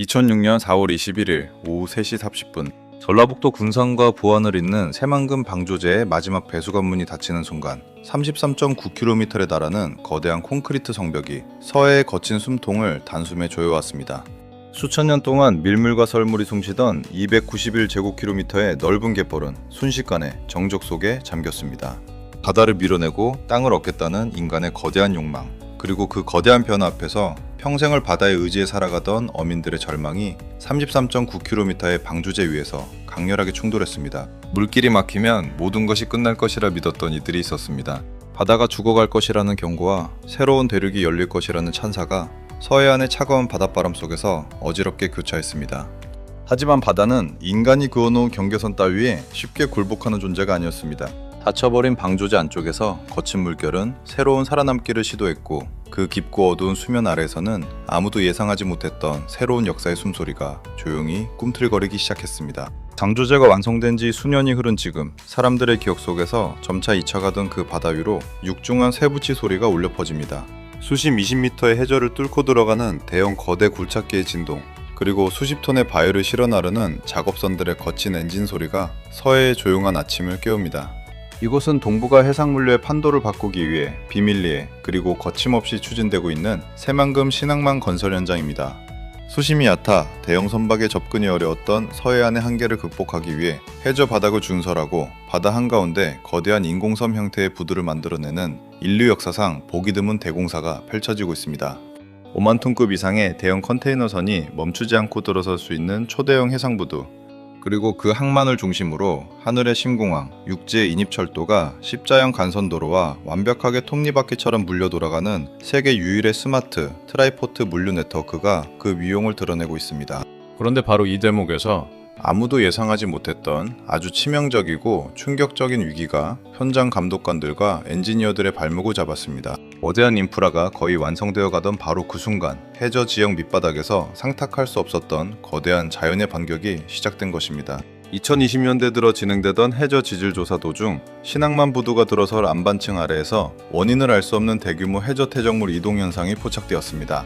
2006년 4월 21일 오후 3시 30분 전라북도 군산과 부안을 잇는 새만금 방조제의 마지막 배수관문이 닫히는 순간 33.9km에 달하는 거대한 콘크리트 성벽이 서해의 거친 숨통을 단숨에 조여왔습니다. 수천 년 동안 밀물과 썰물이 숨쉬던 291제곱킬로미터의 넓은 갯벌은 순식간에 정적 속에 잠겼습니다. 바다를 밀어내고 땅을 얻겠다는 인간의 거대한 욕망, 그리고 그 거대한 변화 앞에서 평생을 바다에 의지해 살아가던 어민들의 절망이 33.9km의 방조제 위에서 강렬하게 충돌했습니다. 물길이 막히면 모든 것이 끝날 것이라 믿었던 이들이 있었습니다. 바다가 죽어갈 것이라는 경고와 새로운 대륙이 열릴 것이라는 찬사가 서해안의 차가운 바닷바람 속에서 어지럽게 교차했습니다. 하지만 바다는 인간이 그어놓은 경계선 따위에 쉽게 굴복하는 존재가 아니었습니다. 닫혀버린 방조제 안쪽에서 거친 물결은 새로운 살아남기를 시도했고, 그 깊고 어두운 수면 아래에서는 아무도 예상하지 못했던 새로운 역사의 숨소리가 조용히 꿈틀거리기 시작했습니다. 방조제가 완성된 지 수년이 흐른 지금, 사람들의 기억 속에서 점차 잊혀가던 그 바다 위로 육중한 쇠붙이 소리가 울려 퍼집니다. 수심 20m의 해저를 뚫고 들어가는 대형 거대 굴착기의 진동, 그리고 수십 톤의 바위를 실어 나르는 작업선들의 거친 엔진 소리가 서해의 조용한 아침을 깨웁니다. 이곳은 동북아 해상물류의 판도를 바꾸기 위해 비밀리에 그리고 거침없이 추진되고 있는 새만금 신항만 건설 현장입니다. 수심이 얕아 대형 선박에 접근이 어려웠던 서해안의 한계를 극복하기 위해 해저 바닥을 준설하고 바다 한가운데 거대한 인공섬 형태의 부두를 만들어내는 인류 역사상 보기 드문 대공사가 펼쳐지고 있습니다. 5만 톤급 이상의 대형 컨테이너선이 멈추지 않고 들어설 수 있는 초대형 해상부두, 그리고 그 항만을 중심으로 하늘의 심공항, 육지의 인입철도가 십자형 간선도로와 완벽하게 톱니바퀴처럼 물려 돌아가는 세계 유일의 스마트 트라이포트 물류 네트워크가 그 위용을 드러내고 있습니다. 그런데 바로 이 대목에서 아무도 예상하지 못했던 아주 치명적이고 충격적인 위기가 현장 감독관들과 엔지니어들의 발목을 잡았습니다. 거대한 인프라가 거의 완성되어 가던 바로 그 순간, 해저 지역 밑바닥에서 상탁할 수 없었던 거대한 자연의 반격이 시작된 것입니다. 2020년대 들어 진행되던 해저 지질 조사 도중 신항만 부두가 들어설 안반층 아래에서 원인을 알 수 없는 대규모 해저 퇴적물 이동 현상이 포착되었습니다.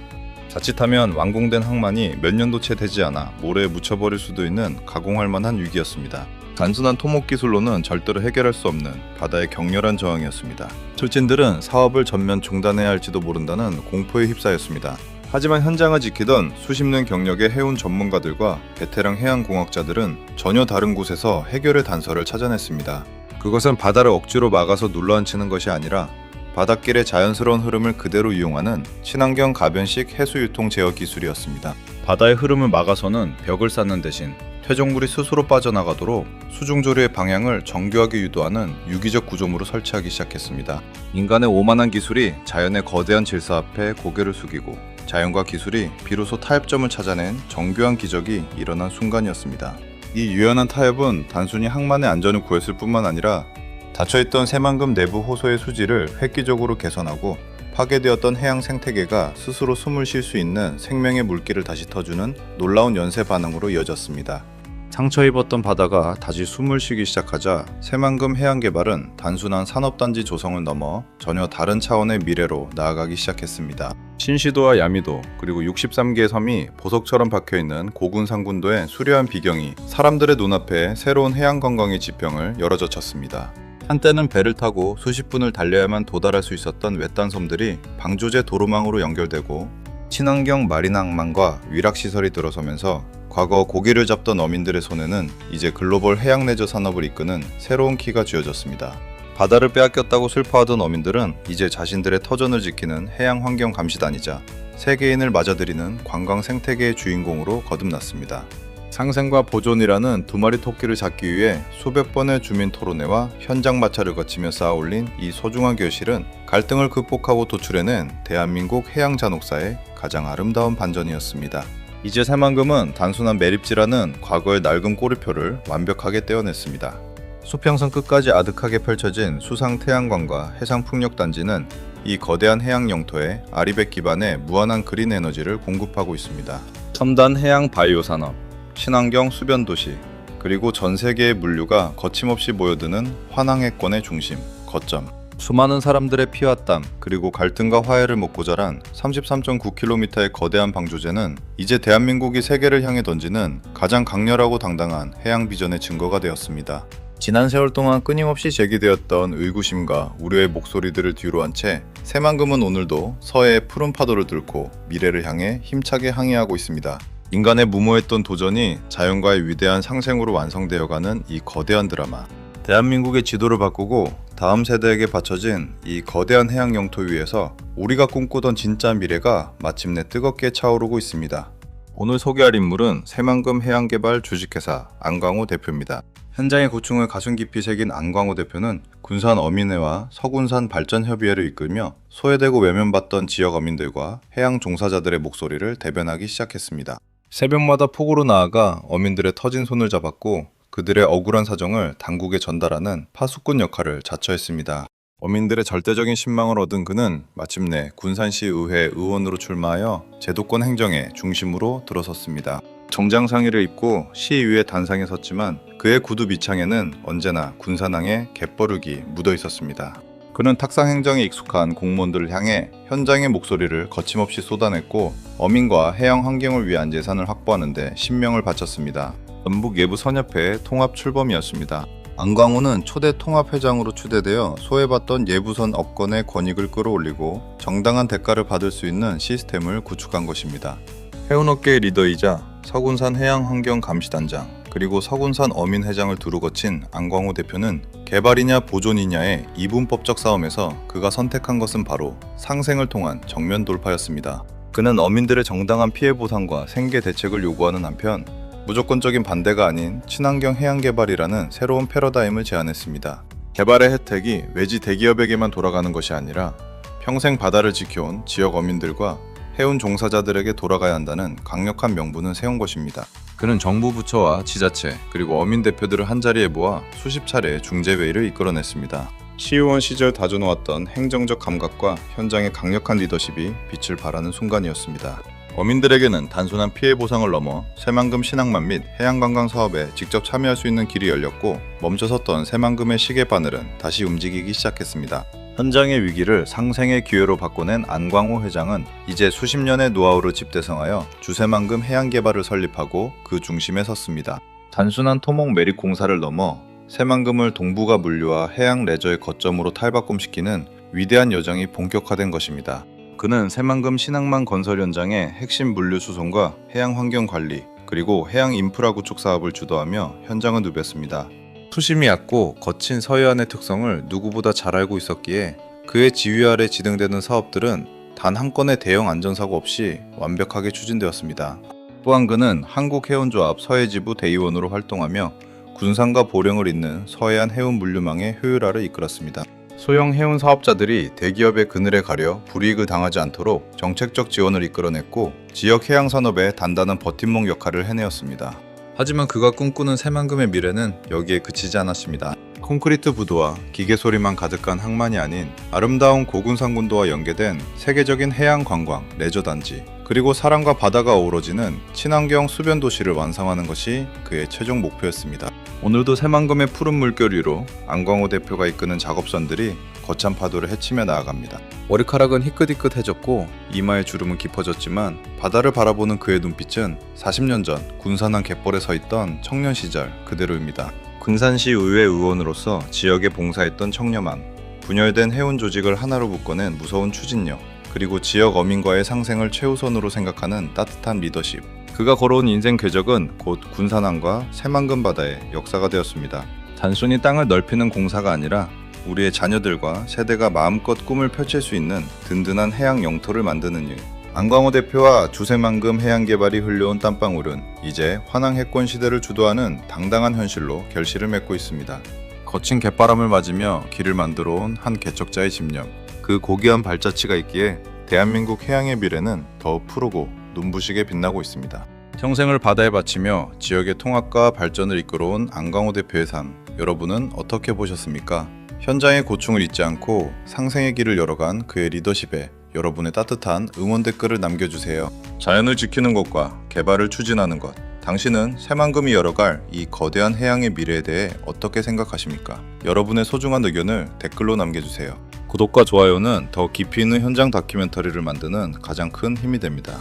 자칫하면 완공된 항만이 몇 년도 채 되지 않아 모래에 묻혀버릴 수도 있는 가공할 만한 위기였습니다. 단순한 토목 기술로는 절대로 해결할 수 없는 바다의 격렬한 저항이었습니다. 출진들은 사업을 전면 중단해야 할지도 모른다는 공포에 휩싸였습니다. 하지만 현장을 지키던 수십 년 경력의 해운 전문가들과 베테랑 해양공학자들은 전혀 다른 곳에서 해결의 단서를 찾아냈습니다. 그것은 바다를 억지로 막아서 눌러앉히는 것이 아니라 바닷길의 자연스러운 흐름을 그대로 이용하는 친환경 가변식 해수유통 제어 기술이었습니다. 바다의 흐름을 막아서는 벽을 쌓는 대신 퇴적물이 스스로 빠져나가도록 수중조류의 방향을 정교하게 유도하는 유기적 구조물을 설치하기 시작했습니다. 인간의 오만한 기술이 자연의 거대한 질서 앞에 고개를 숙이고 자연과 기술이 비로소 타협점을 찾아낸 정교한 기적이 일어난 순간이었습니다. 이 유연한 타협은 단순히 항만의 안전을 구했을 뿐만 아니라 닫혀있던 새만금 내부 호소의 수질을 획기적으로 개선하고 파괴되었던 해양 생태계가 스스로 숨을 쉴 수 있는 생명의 물길을 다시 터주는 놀라운 연쇄 반응으로 이어졌습니다. 상처 입었던 바다가 다시 숨을 쉬기 시작하자 새만금 해양개발은 단순한 산업단지 조성을 넘어 전혀 다른 차원의 미래로 나아가기 시작했습니다. 신시도와 야미도, 그리고 63개의 섬이 보석처럼 박혀있는 고군산군도의 수려한 비경이 사람들의 눈앞에 새로운 해양관광의 지평을 열어젖혔습니다. 한때는 배를 타고 수십 분을 달려야만 도달할 수 있었던 외딴 섬들이 방조제 도로망으로 연결되고 친환경 마린 항만과 위락시설이 들어서면서 과거 고기를 잡던 어민들의 손에는 이제 글로벌 해양 레저 산업을 이끄는 새로운 키가 쥐어졌습니다. 바다를 빼앗겼다고 슬퍼하던 어민들은 이제 자신들의 터전을 지키는 해양 환경 감시단이자 세계인을 맞아들이는 관광 생태계의 주인공으로 거듭났습니다. 상생과 보존이라는 두 마리 토끼를 잡기 위해 수백 번의 주민 토론회와 현장 마찰을 거치며 쌓아올린 이 소중한 결실은 갈등을 극복하고 도출해낸 대한민국 해양 잔혹사의 가장 아름다운 반전이었습니다. 이제 새만금은 단순한 매립지라는 과거의 낡은 꼬리표를 완벽하게 떼어냈습니다. 수평선 끝까지 아득하게 펼쳐진 수상 태양광과 해상 풍력 단지는 이 거대한 해양 영토에 아리백 기반의 무한한 그린 에너지를 공급하고 있습니다. 첨단 해양 바이오 산업, 친환경 수변 도시, 그리고 전 세계의 물류가 거침없이 모여드는 환항해권의 중심, 거점. 수많은 사람들의 피와 땀 그리고 갈등과 화해를 먹고 자란 33.9km의 거대한 방조제는 이제 대한민국이 세계를 향해 던지는 가장 강렬하고 당당한 해양 비전의 증거가 되었습니다. 지난 세월 동안 끊임없이 제기되었던 의구심과 우려의 목소리들을 뒤로한 채 새만금은 오늘도 서해의 푸른 파도를 뚫고 미래를 향해 힘차게 항해하고 있습니다. 인간의 무모했던 도전이 자연과의 위대한 상생으로 완성되어가는 이 거대한 드라마. 대한민국의 지도를 바꾸고 다음 세대에게 바쳐진 이 거대한 해양 영토 위에서 우리가 꿈꾸던 진짜 미래가 마침내 뜨겁게 차오르고 있습니다. 오늘 소개할 인물은 새만금 해양개발 주식회사 안광호 대표입니다. 현장의 고충을 가슴 깊이 새긴 안광호 대표는 군산 어민회와 서군산 발전협의회를 이끌며 소외되고 외면받던 지역 어민들과 해양 종사자들의 목소리를 대변하기 시작했습니다. 새벽마다 폭우로 나아가 어민들의 터진 손을 잡았고 그들의 억울한 사정을 당국에 전달하는 파수꾼 역할을 자처했습니다. 어민들의 절대적인 신망을 얻은 그는 마침내 군산시 의회 의원으로 출마하여 제도권 행정의 중심으로 들어섰습니다. 정장상의를 입고 시의회 단상에 섰지만 그의 구두 밑창에는 언제나 군산항의 갯버륵이 묻어 있었습니다. 그는 탁상 행정에 익숙한 공무원들을 향해 현장의 목소리를 거침없이 쏟아냈고 어민과 해양 환경을 위한 예산을 확보하는 데 신명을 바쳤습니다. 전북 예부선협회의 통합 출범이었습니다. 안광호는 초대 통합회장으로 추대되어 소외받던 예부선 업권의 권익을 끌어올리고 정당한 대가를 받을 수 있는 시스템을 구축한 것입니다. 해운업계의 리더이자 서군산 해양환경감시단장 그리고 서군산 어민회장을 두루 거친 안광호 대표는 개발이냐 보존이냐의 이분법적 싸움에서 그가 선택한 것은 바로 상생을 통한 정면 돌파였습니다. 그는 어민들의 정당한 피해 보상과 생계 대책을 요구하는 한편 무조건적인 반대가 아닌 친환경 해양 개발이라는 새로운 패러다임을 제안했습니다. 개발의 혜택이 외지 대기업에게만 돌아가는 것이 아니라 평생 바다를 지켜온 지역 어민들과 해운 종사자들에게 돌아가야 한다는 강력한 명분을 세운 것입니다. 그는 정부 부처와 지자체 그리고 어민 대표들을 한자리에 모아 수십 차례 중재회의를 이끌어냈습니다. 시의원 시절 다져놓았던 행정적 감각과 현장의 강력한 리더십이 빛을 발하는 순간이었습니다. 어민들에게는 단순한 피해 보상을 넘어 새만금 신항만 및 해양관광 사업에 직접 참여할 수 있는 길이 열렸고 멈춰섰던 새만금의 시계바늘은 다시 움직이기 시작했습니다. 현장의 위기를 상생의 기회로 바꿔낸 안광호 회장은 이제 수십 년의 노하우를 집대성하여 주새만금 해양개발을 설립하고 그 중심에 섰습니다. 단순한 토목 매립 공사를 넘어 새만금을 동북아 물류와 해양 레저의 거점으로 탈바꿈시키는 위대한 여정이 본격화된 것입니다. 그는 새만금 신항만 건설 현장의 핵심 물류 수송과 해양 환경 관리 그리고 해양 인프라 구축 사업을 주도하며 현장을 누볐습니다. 수심이 얕고 거친 서해안의 특성을 누구보다 잘 알고 있었기에 그의 지휘 아래 진행되는 사업들은 단 한 건의 대형 안전사고 없이 완벽하게 추진되었습니다. 또한 그는 한국해운조합 서해지부 대의원으로 활동하며 군산과 보령을 잇는 서해안 해운 물류망의 효율화를 이끌었습니다. 소형 해운 사업자들이 대기업의 그늘에 가려 불이익을 당하지 않도록 정책적 지원을 이끌어냈고 지역 해양 산업의 단단한 버팀목 역할을 해내었습니다. 하지만 그가 꿈꾸는 새만금의 미래는 여기에 그치지 않았습니다. 콘크리트 부두와 기계 소리만 가득한 항만이 아닌 아름다운 고군산군도와 연계된 세계적인 해양 관광, 레저 단지, 그리고 사람과 바다가 어우러지는 친환경 수변 도시를 완성하는 것이 그의 최종 목표였습니다. 오늘도 새만금의 푸른 물결 위로 안광호 대표가 이끄는 작업선들이 거찬 파도를 헤치며 나아갑니다. 머리카락은 희끗희끗해졌고 이마의 주름은 깊어졌지만 바다를 바라보는 그의 눈빛은 40년 전 군산항 갯벌에 서 있던 청년 시절 그대로입니다. 군산시 의회 의원으로서 지역에 봉사했던 청렴함, 분열된 해운 조직을 하나로 묶어낸 무서운 추진력, 그리고 지역 어민과의 상생을 최우선으로 생각하는 따뜻한 리더십. 그가 걸어온 인생 궤적은 곧 군산항과 새만금 바다의 역사가 되었습니다. 단순히 땅을 넓히는 공사가 아니라 우리의 자녀들과 세대가 마음껏 꿈을 펼칠 수 있는 든든한 해양 영토를 만드는 일. 안광호 대표와 주새만금 해양개발이 흘려온 땀방울은 이제 환항 해권 시대를 주도하는 당당한 현실로 결실을 맺고 있습니다. 거친 갯바람을 맞으며 길을 만들어 온 한 개척자의 집념. 그 고귀한 발자취가 있기에 대한민국 해양의 미래는 더욱 푸르고 눈부시게 빛나고 있습니다. 평생을 바다에 바치며 지역의 통합과 발전을 이끌어온 안광호 대표의 삶, 여러분은 어떻게 보셨습니까? 현장의 고충을 잊지 않고 상생의 길을 열어간 그의 리더십에 여러분의 따뜻한 응원 댓글을 남겨주세요. 자연을 지키는 것과 개발을 추진하는 것, 당신은 새만금이 열어갈 이 거대한 해양의 미래에 대해 어떻게 생각하십니까? 여러분의 소중한 의견을 댓글로 남겨주세요. 구독과 좋아요는 더 깊이 있는 현장 다큐멘터리를 만드는 가장 큰 힘이 됩니다.